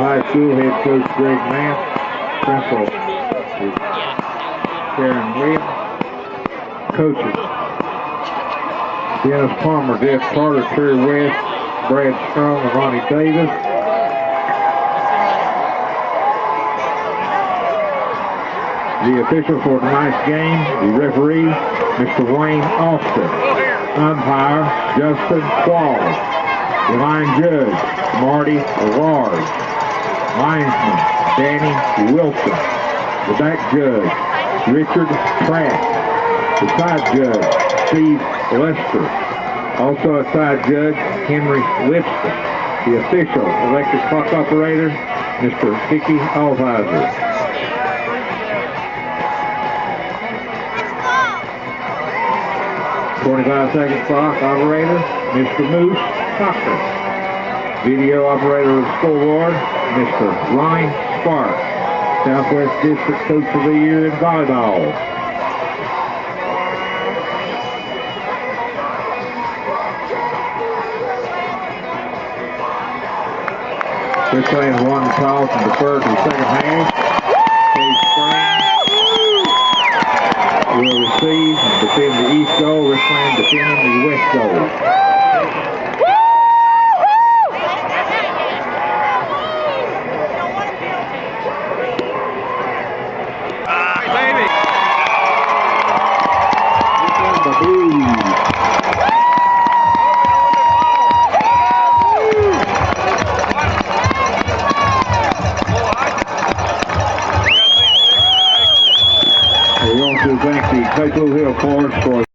High School head coach Greg Mass, principal is Sharon Williams. Coaches Dennis Palmer, Jeff Carter, Terry West, Brad Strong, and Ronnie Davis. The official for tonight's game, the referee, Mr. Wayne Austin. Umpire, Justin Qualls. The line judge, Marty Lard. Linesman, Danny Wilson. The back judge, Richard Pratt. The side judge, Steve Lester. Also a side judge, Henry Lipscomb. The official electric clock operator, Mr. Dicky Altheiser. 25-second clock operator, Mr. Moose Cochran. Video operator of the scoreboard, Mr. Ronnie Sparks. Southwest District Coach of the Year in volleyball. Richlands won the toss and deferred to the second half. Case Springs will receive and defend the east goal. Richlands defending the west goal.